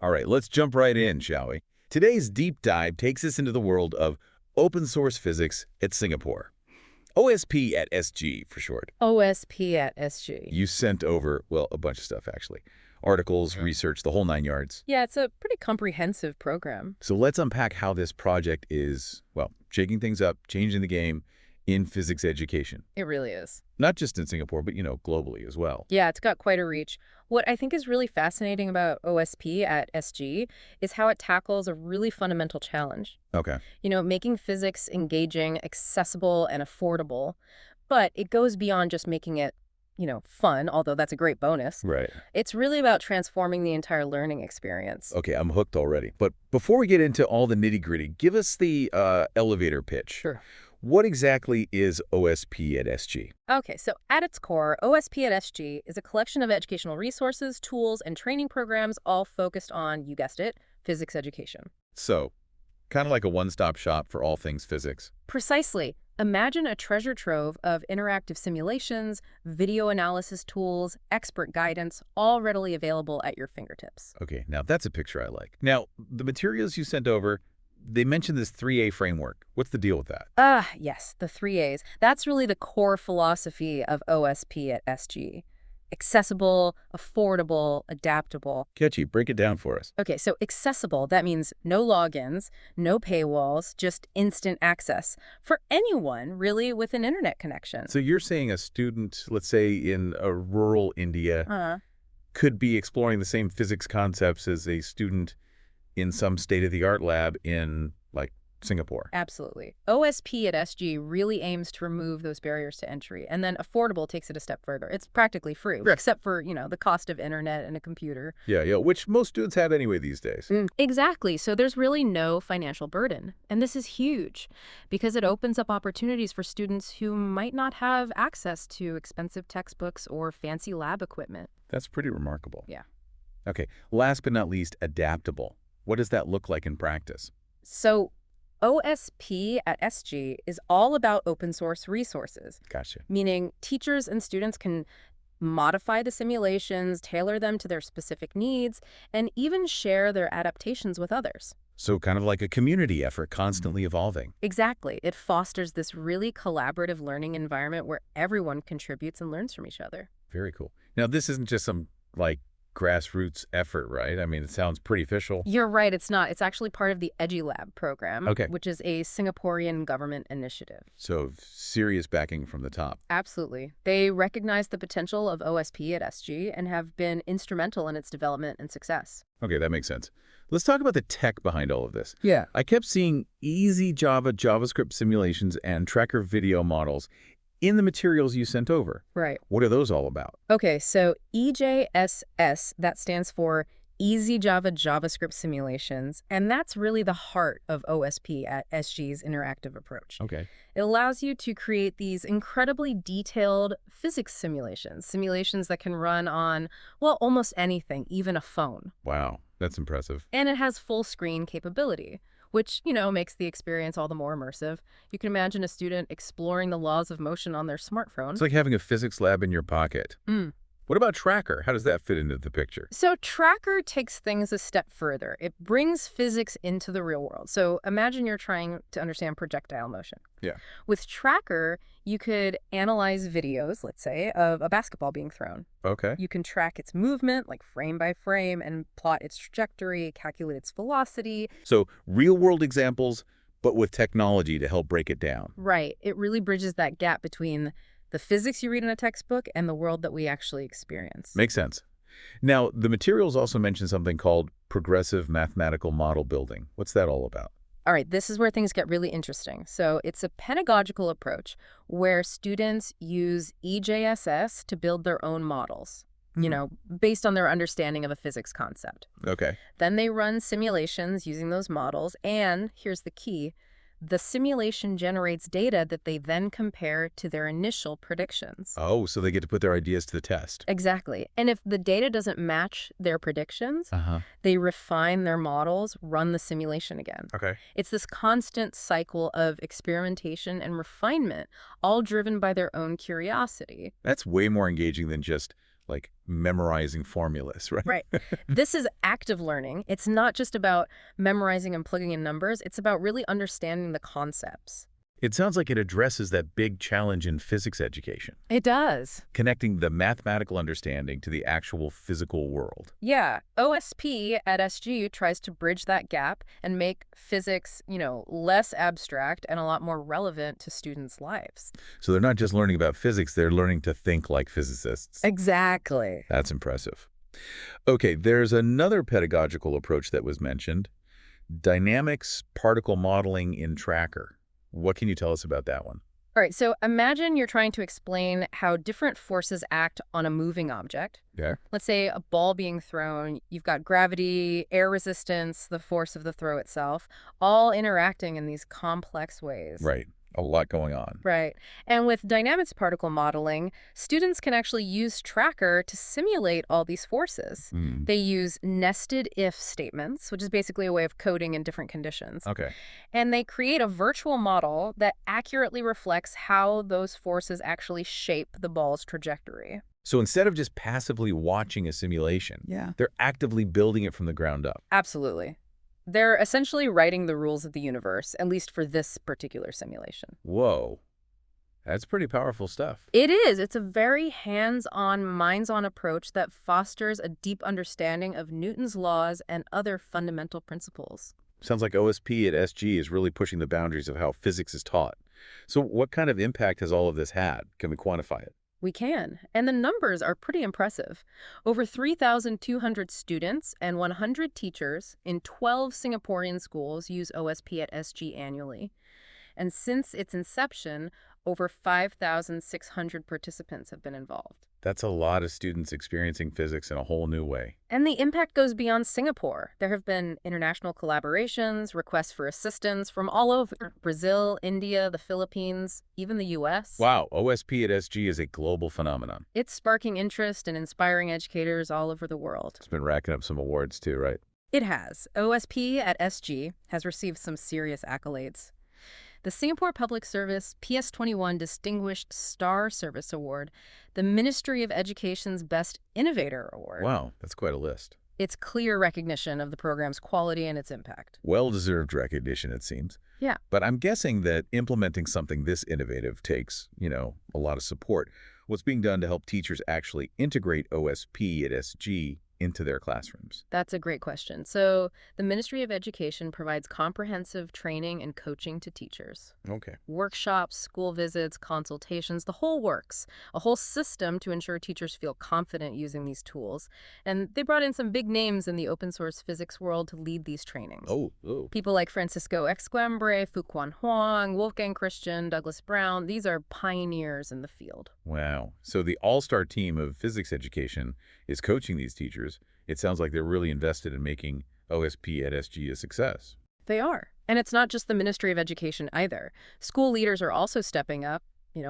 All right, let's jump right in, shall we? Today's deep dive takes us into the world of open source physics at Singapore. OSP at SG for short. OSP at SG. You sent over, well, a bunch of stuff, actually. Articles, research, the whole 9 yards. Yeah, it's a pretty comprehensive program. So let's unpack how this project is, well, shaking things up, changing the game in physics education. It really is. Not just in Singapore, but, globally as well. Yeah, it's got quite a reach. What I think is really fascinating about OSP at SG is how it tackles a really fundamental challenge. Okay. Making physics engaging, accessible, and affordable. But it goes beyond just making it, fun, although that's a great bonus. Right. It's really about transforming the entire learning experience. Okay, I'm hooked already. But before we get into all the nitty-gritty, give us the elevator pitch. Sure. What exactly is OSP at SG? Okay, so at its core, OSP at SG is a collection of educational resources, tools, and training programs all focused on, you guessed it, physics education. So, kind of like a one-stop shop for all things physics. Precisely. Imagine a treasure trove of interactive simulations, video analysis tools, expert guidance, all readily available at your fingertips. Okay, now that's a picture I like. Now, the materials you sent over, they mentioned this 3A framework. What's the deal with that? Yes, the 3As. That's really the core philosophy of OSP at SG. Accessible, affordable, adaptable. Catchy, break it down for us. Okay, so accessible, that means no logins, no paywalls, just instant access for anyone, really, with an internet connection. So you're saying a student, let's say in a rural India, could be exploring the same physics concepts as a student in some state-of-the-art lab in, like, Singapore. Absolutely. OSP at SG really aims to remove those barriers to entry, and then affordable takes it a step further. It's practically free, except for, the cost of internet and a computer. Yeah, which most students have anyway these days. Exactly. So there's really no financial burden. And this is huge because it opens up opportunities for students who might not have access to expensive textbooks or fancy lab equipment. That's pretty remarkable. Yeah. Okay, last but not least, adaptable. What does that look like in practice? So OSP at SG is all about open source resources. Gotcha. Meaning teachers and students can modify the simulations, tailor them to their specific needs, and even share their adaptations with others. So kind of like a community effort constantly evolving. Exactly. It fosters this really collaborative learning environment where everyone contributes and learns from each other. Very cool. Now, this isn't just some, grassroots effort, right? I mean, it sounds pretty official. You're right, it's not. It's actually part of the EduLab program, Okay. which is a Singaporean government initiative. So serious backing from the top. Absolutely. They recognize the potential of OSP at SG and have been instrumental in its development and success. Okay, that makes sense. Let's talk about the tech behind all of this. Yeah. I kept seeing easy JavaScript simulations and tracker video models in the materials you sent over. Right. What are those all about? Okay, so EJSS, that stands for Easy Java JavaScript Simulations, and that's really the heart of OSP at SG's interactive approach. Okay. It allows you to create these incredibly detailed physics simulations that can run on, well, almost anything, even a phone. Wow, that's impressive. And it has full screen capability, which, makes the experience all the more immersive. You can imagine a student exploring the laws of motion on their smartphone. It's like having a physics lab in your pocket. What about Tracker? How does that fit into the picture? So Tracker takes things a step further. It brings physics into the real world. So imagine you're trying to understand projectile motion. Yeah. With Tracker, you could analyze videos, let's say, of a basketball being thrown. Okay. You can track its movement, like frame by frame, and plot its trajectory, calculate its velocity. So real-world examples, but with technology to help break it down. Right. It really bridges that gap between the physics you read in a textbook and the world that we actually experience. Makes sense. Now, the materials also mention something called progressive mathematical model building. What's that all about? All right, this is where things get really interesting. So it's a pedagogical approach where students use EJSS to build their own models, based on their understanding of a physics concept. Okay. Then they run simulations using those models, and here's the key, the simulation generates data that they then compare to their initial predictions. Oh, so they get to put their ideas to the test. Exactly. And if the data doesn't match their predictions, they refine their models, run the simulation again. Okay. It's this constant cycle of experimentation and refinement, all driven by their own curiosity. That's way more engaging than just like memorizing formulas, right? Right. This is active learning. It's not just about memorizing and plugging in numbers. It's about really understanding the concepts. It sounds like it addresses that big challenge in physics education, It does. connecting the mathematical understanding to the actual physical world. Yeah, OSP at SG tries to bridge that gap and make physics, less abstract and a lot more relevant to students' lives. So they're not just learning about physics, they're learning to think like physicists. Exactly. That's impressive. Okay, there's another pedagogical approach that was mentioned, dynamics particle modeling in Tracker. What can you tell us about that one? All right, so imagine you're trying to explain how different forces act on a moving object. Yeah. Let's say a ball being thrown, you've got gravity, air resistance, the force of the throw itself, all interacting in these complex ways. Right. A lot going on. Right. And with dynamics particle modeling, students can actually use Tracker to simulate all these forces. They use nested if statements, which is basically a way of coding in different conditions. Okay. And they create a virtual model that accurately reflects how those forces actually shape the ball's trajectory. So instead of just passively watching a simulation, they're actively building it from the ground up. Absolutely. They're essentially writing the rules of the universe, at least for this particular simulation. Whoa. That's pretty powerful stuff. It is. It's a very hands-on, minds-on approach that fosters a deep understanding of Newton's laws and other fundamental principles. Sounds like OSP at SG is really pushing the boundaries of how physics is taught. So what kind of impact has all of this had? Can we quantify it? We can. And the numbers are pretty impressive. Over 3,200 students and 100 teachers in 12 Singaporean schools use OSP at SG annually. And since its inception, over 5,600 participants have been involved. That's a lot of students experiencing physics in a whole new way. And the impact goes beyond Singapore. There have been international collaborations, requests for assistance from all over Brazil, India, the Philippines, even the U.S. Wow, OSP at SG is a global phenomenon. It's sparking interest and inspiring educators all over the world. It's been racking up some awards too, right? It has. OSP at SG has received some serious accolades. The Singapore Public Service PS21 Distinguished Star Service Award, the Ministry of Education's Best Innovator Award. Wow, that's quite a list. It's clear recognition of the program's quality and its impact. Well-deserved recognition, it seems. Yeah. But I'm guessing that implementing something this innovative takes, a lot of support. What's being done to help teachers actually integrate OSP at SG into their classrooms? That's a great question. So the Ministry of Education provides comprehensive training and coaching to teachers. Okay. Workshops, school visits, consultations, the whole works. A whole system to ensure teachers feel confident using these tools. And they brought in some big names in the open source physics world to lead these trainings. Oh. People like Francisco Exquembre, Fuquan Huang, Wolfgang Christian, Douglas Brown. These are pioneers in the field. Wow. So the all-star team of physics education is coaching these teachers. It sounds like they're really invested in making OSP at SG a success. They are. And it's not just the Ministry of Education either. School leaders are also stepping up,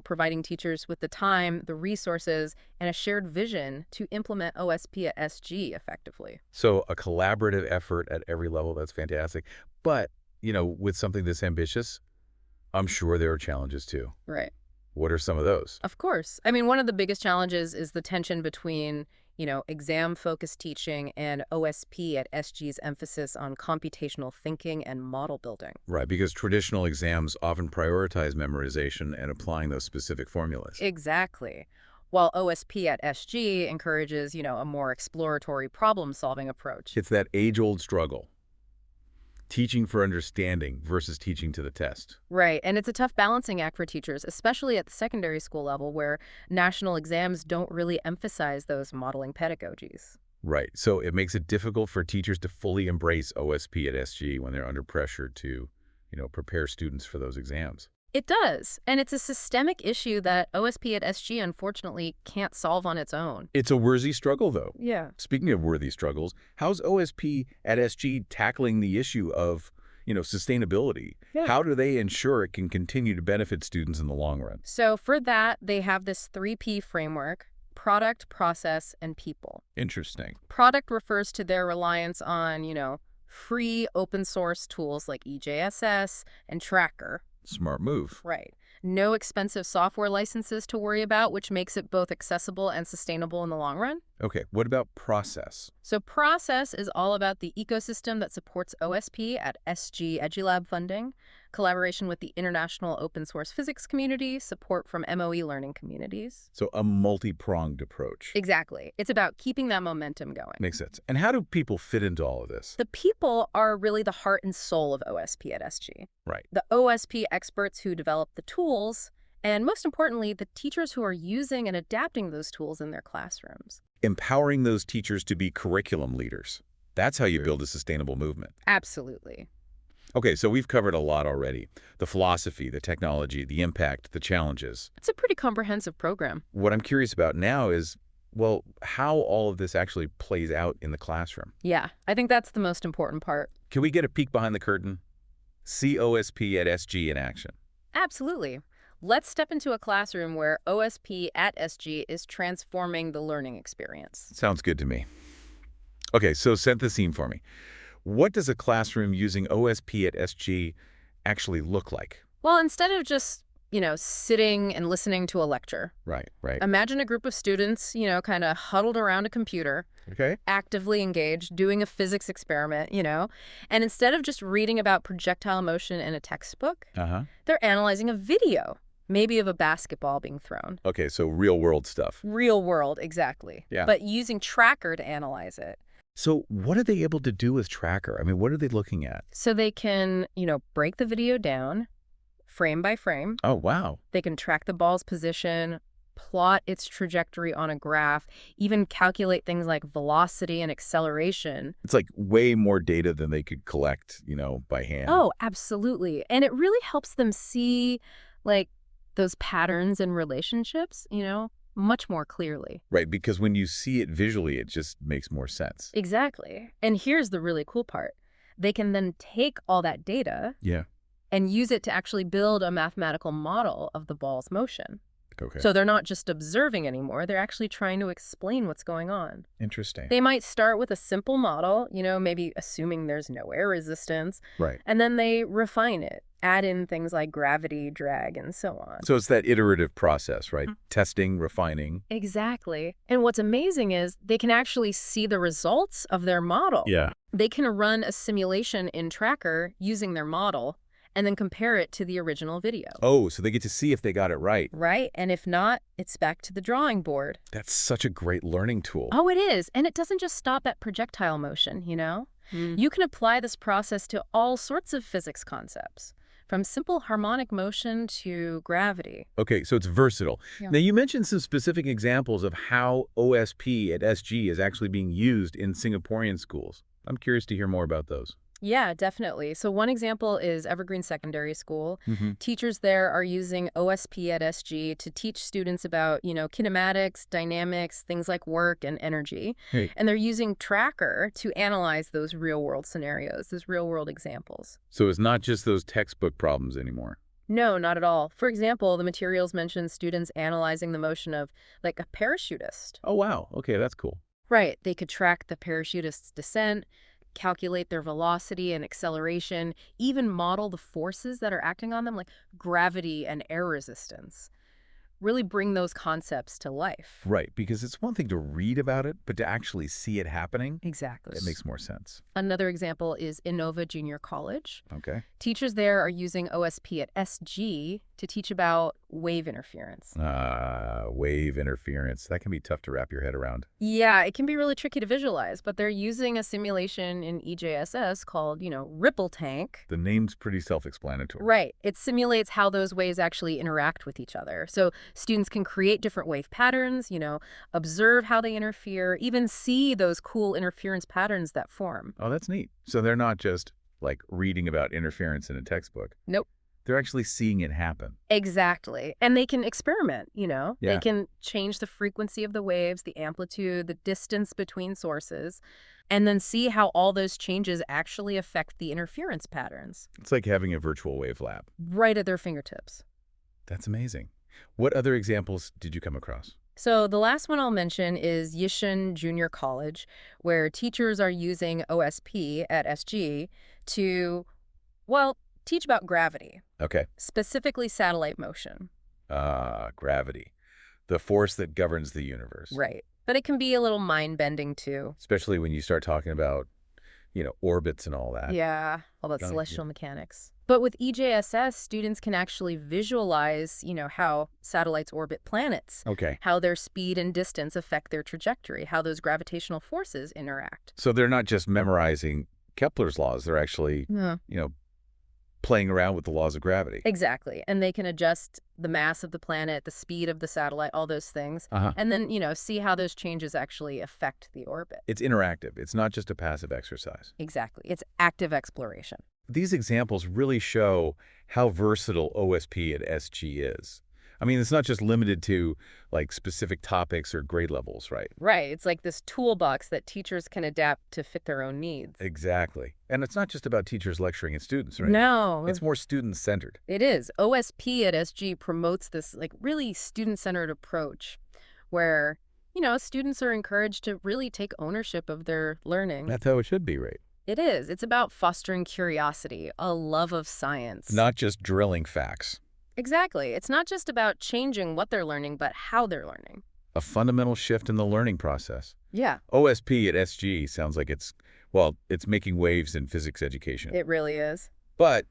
providing teachers with the time, the resources, and a shared vision to implement OSP at SG effectively. So a collaborative effort at every level, that's fantastic. But, with something this ambitious, I'm sure there are challenges too. Right. What are some of those? Of course. I mean, one of the biggest challenges is the tension between, exam-focused teaching and OSP at SG's emphasis on computational thinking and model building. Right, because traditional exams often prioritize memorization and applying those specific formulas. Exactly. While OSP at SG encourages, a more exploratory problem-solving approach. It's that age-old struggle. Teaching for understanding versus teaching to the test. Right, and it's a tough balancing act for teachers, especially at the secondary school level where national exams don't really emphasize those modeling pedagogies. Right, so it makes it difficult for teachers to fully embrace OSP at SG when they're under pressure to, prepare students for those exams. It does, and it's a systemic issue that OSP at SG unfortunately can't solve on its own. It's a worthy struggle, though. Yeah. Speaking of worthy struggles, how's OSP at SG tackling the issue of, sustainability? Yeah. How do they ensure it can continue to benefit students in the long run? So for that, they have this 3P framework: product, process, and people. Interesting. Product refers to their reliance on, free open source tools like EJSS and Tracker. Smart move. Right. No expensive software licenses to worry about, which makes it both accessible and sustainable in the long run. Okay, what about process? So Process is all about the ecosystem that supports OSP at SG EduLab funding, collaboration with the international open source physics community, support from MOE learning communities. So a multi-pronged approach. Exactly. It's about keeping that momentum going. Makes sense. And how do people fit into all of this? The people are really the heart and soul of OSP at SG. Right. The OSP experts who develop the tools, and most importantly, the teachers who are using and adapting those tools in their classrooms. Empowering those teachers to be curriculum leaders. That's how you build a sustainable movement. Absolutely. Okay, so we've covered a lot already. The philosophy, the technology, the impact, the challenges. It's a pretty comprehensive program. What I'm curious about now is, well, how all of this actually plays out in the classroom. Yeah, I think that's the most important part. Can we get a peek behind the curtain? See OSP at SG in action. Absolutely. Let's step into a classroom where OSP at SG is transforming the learning experience. Sounds good to me. Okay, so set the scene for me. What does a classroom using OSP at SG actually look like? Well, instead of just, sitting and listening to a lecture, Right. imagine a group of students, kind of huddled around a computer, Okay. actively engaged, doing a physics experiment, and instead of just reading about projectile motion in a textbook, they're analyzing a video, maybe of a basketball being thrown. Okay, so real world stuff. Real world, exactly. Yeah. But using Tracker to analyze it. So what are they able to do with Tracker? I mean, what are they looking at? So they can, break the video down frame by frame. Oh, wow. They can track the ball's position, plot its trajectory on a graph, even calculate things like velocity and acceleration. It's like way more data than they could collect, by hand. Oh, absolutely. And it really helps them see, those patterns and relationships, much more clearly. Right, because when you see it visually, it just makes more sense. Exactly. And here's the really cool part. They can then take all that data and use it to actually build a mathematical model of the ball's motion. Okay. So they're not just observing anymore. They're actually trying to explain what's going on. Interesting. They might start with a simple model, maybe assuming there's no air resistance. Right. And then they refine it, add in things like gravity, drag, and so on. So it's that iterative process, right? Testing, refining. Exactly. And what's amazing is they can actually see the results of their model. Yeah. They can run a simulation in Tracker using their model and then compare it to the original video. Oh, so they get to see if they got it right. Right. And if not, it's back to the drawing board. That's such a great learning tool. Oh, it is. And it doesn't just stop at projectile motion, You can apply this process to all sorts of physics concepts, from simple harmonic motion to gravity. Okay, so it's versatile. Yeah. Now, you mentioned some specific examples of how OSP at SG is actually being used in Singaporean schools. I'm curious to hear more about those. Yeah, definitely. So one example is Evergreen Secondary School. Teachers there are using OSP at SG to teach students about, kinematics, dynamics, things like work and energy. Hey. And they're using Tracker to analyze those real-world scenarios, those real-world examples. So it's not just those textbook problems anymore. No, not at all. For example, the materials mention students analyzing the motion of, a parachutist. Oh, wow. Okay, that's cool. Right. They could track the parachutist's descent, calculate their velocity and acceleration, even model the forces that are acting on them, like gravity and air resistance. Really bring those concepts to life. Right, because it's one thing to read about it, but to actually see it happening, Exactly. it makes more sense. Another example is Innova Junior College. Okay. Teachers there are using OSP at SG to teach about wave interference. Wave interference. That can be tough to wrap your head around. Yeah, it can be really tricky to visualize, but they're using a simulation in EJSS called, Ripple Tank. The name's pretty self-explanatory. Right. It simulates how those waves actually interact with each other. So students can create different wave patterns, observe how they interfere, even see those cool interference patterns that form. Oh, that's neat. So they're not just, reading about interference in a textbook. Nope. They're actually seeing it happen. Exactly. And they can experiment, Yeah. They can change the frequency of the waves, the amplitude, the distance between sources, and then see how all those changes actually affect the interference patterns. It's like having a virtual wave lab. Right at their fingertips. That's amazing. What other examples did you come across? So the last one I'll mention is Yishun Junior College, where teachers are using OSP at SG to, teach about gravity, Okay. specifically satellite motion. Gravity. The force that governs the universe. Right. But it can be a little mind-bending, too. Especially when you start talking about, orbits and all that. Yeah, all that Oh, celestial mechanics. But with EJSS, students can actually visualize, how satellites orbit planets, Okay. how their speed and distance affect their trajectory, how those gravitational forces interact. So they're not just memorizing Kepler's laws. They're actually, Yeah. playing around with the laws of gravity. Exactly. And they can adjust the mass of the planet, the speed of the satellite, all those things. Uh-huh. And then, see how those changes actually affect the orbit. It's interactive. It's not just a passive exercise. Exactly. It's active exploration. These examples really show how versatile OSP at SG is. I mean, it's not just limited to, specific topics or grade levels, right? Right. It's like this toolbox that teachers can adapt to fit their own needs. Exactly. And it's not just about teachers lecturing at students, right? No. It's more student-centered. It is. OSP at SG promotes this, really student-centered approach where, students are encouraged to really take ownership of their learning. That's how it should be, right? It is. It's about fostering curiosity, a love of science. Not just drilling facts. Exactly. It's not just about changing what they're learning, but how they're learning. A fundamental shift in the learning process. Yeah. OSP at SG sounds like it's making waves in physics education. It really is. But,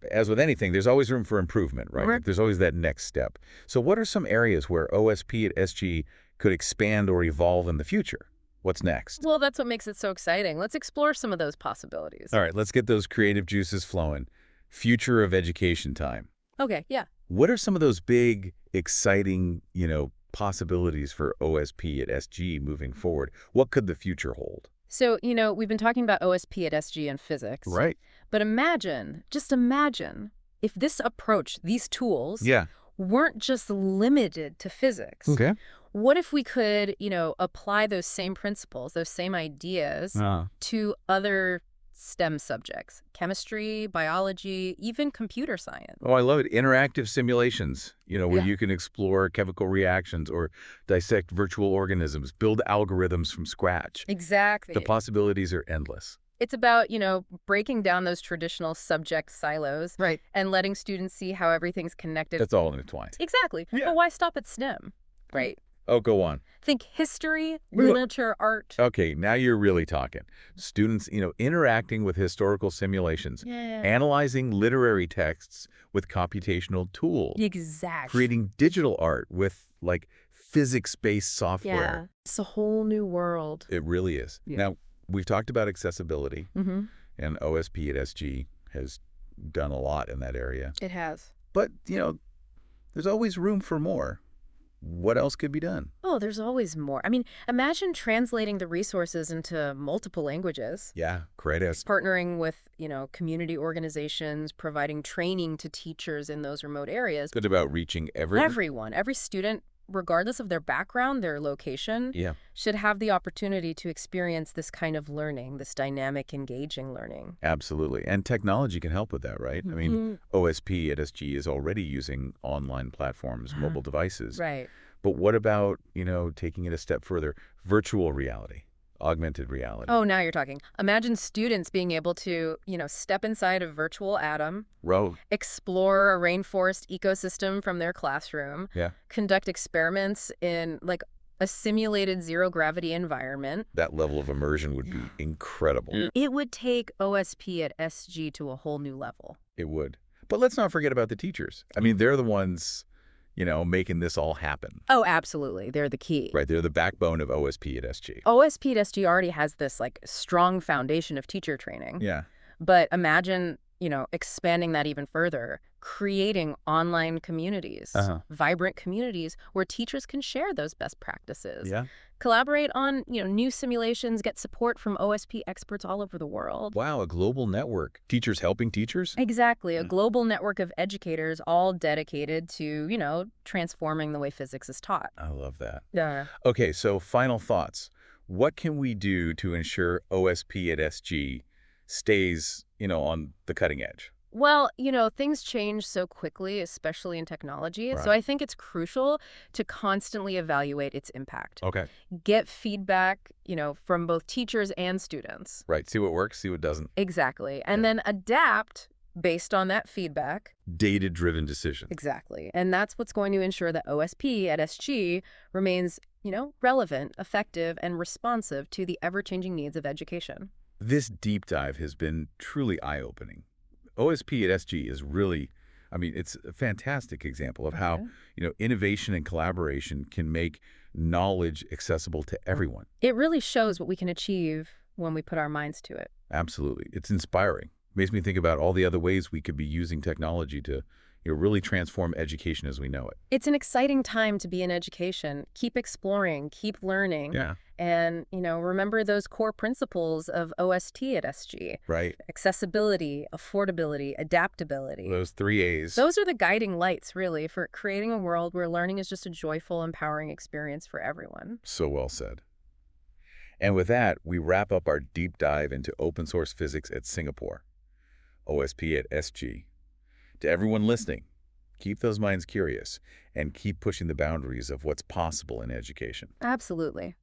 as with anything, there's always room for improvement, right? Right. There's always that next step. So what are some areas where OSP at SG could expand or evolve in the future? What's next? Well, that's what makes it so exciting. Let's explore some of those possibilities. All right, let's get those creative juices flowing. Future of education time. Okay, yeah. What are some of those big, exciting, possibilities for OSP at SG moving forward? What could the future hold? So, we've been talking about OSP at SG and physics. Right. But just imagine, if this approach, these tools, Yeah. weren't just limited to physics. Okay. What if we could, apply those same principles, those same ideas to other STEM subjects? Chemistry, biology, even computer science. Oh, I love it. Interactive simulations, where Yeah. you can explore chemical reactions or dissect virtual organisms, build algorithms from scratch. Exactly. The possibilities are endless. It's about, breaking down those traditional subject silos. Right. And letting students see how everything's connected. That's all intertwined. Exactly. Yeah. But why stop at STEM? Right. Oh, go on. Think history, Well- literature, art. Okay, now you're really talking. Students, interacting with historical simulations, Yeah. analyzing literary texts with computational tools, Exactly. creating digital art with, physics-based software. Yeah. It's a whole new world. It really is. Yeah. Now, we've talked about accessibility, Mm-hmm. and OSP at SG has done a lot in that area. It has. But, there's always room for more. What else could be done? Oh, there's always more. I mean, imagine translating the resources into multiple languages. Yeah, creatives. Partnering with, community organizations, providing training to teachers in those remote areas. Good about reaching everyone. Everyone, every student, regardless of their background, their location, Yeah. should have the opportunity to experience this kind of learning, this dynamic, engaging learning. Absolutely. And technology can help with that, right? I mean, Mhm. OSP at SG is already using online platforms, mobile devices. Right. But what about, taking it a step further? Virtual reality, augmented reality. Oh, now you're talking. Imagine students being able to, step inside a virtual atom, Rogue. explore a rainforest ecosystem from their classroom, Yeah. conduct experiments in a simulated zero-gravity environment. That level of immersion would be incredible. It would take OSP at SG to a whole new level. It would. But let's not forget about the teachers. I mean, they're the ones, making this all happen. Oh, absolutely. They're the key. Right. They're the backbone of OSP at SG. OSP at SG already has this strong foundation of teacher training. Yeah. But imagine, expanding that even further, creating online communities, vibrant communities where teachers can share those best practices. Yeah. Collaborate on, new simulations, get support from OSP experts all over the world. Wow, a global network. Teachers helping teachers? Exactly. A global network of educators all dedicated to, transforming the way physics is taught. I love that. Yeah. Okay, so final thoughts. What can we do to ensure OSP at SG stays, on the cutting edge? Well, things change so quickly, especially in technology. Right. So I think it's crucial to constantly evaluate its impact. Okay. Get feedback, from both teachers and students. Right. See what works, see what doesn't. Exactly. And then adapt based on that feedback. Data-driven decision. Exactly. And that's what's going to ensure that OSP at SG remains, relevant, effective, and responsive to the ever-changing needs of education. This deep dive has been truly eye-opening. OSP at SG is really, it's a fantastic example of how, Okay. innovation and collaboration can make knowledge accessible to everyone. It really shows what we can achieve when we put our minds to it. Absolutely. It's inspiring. Makes me think about all the other ways we could be using technology to really transform education as we know it. It's an exciting time to be in education. Keep exploring, keep learning. Yeah. And, remember those core principles of OST at SG. Right. Accessibility, affordability, adaptability. Those 3 A's. Those are the guiding lights, really, for creating a world where learning is just a joyful, empowering experience for everyone. So well said. And with that, we wrap up our deep dive into open source physics at Singapore, OSP at SG. To everyone listening, keep those minds curious and keep pushing the boundaries of what's possible in education. Absolutely.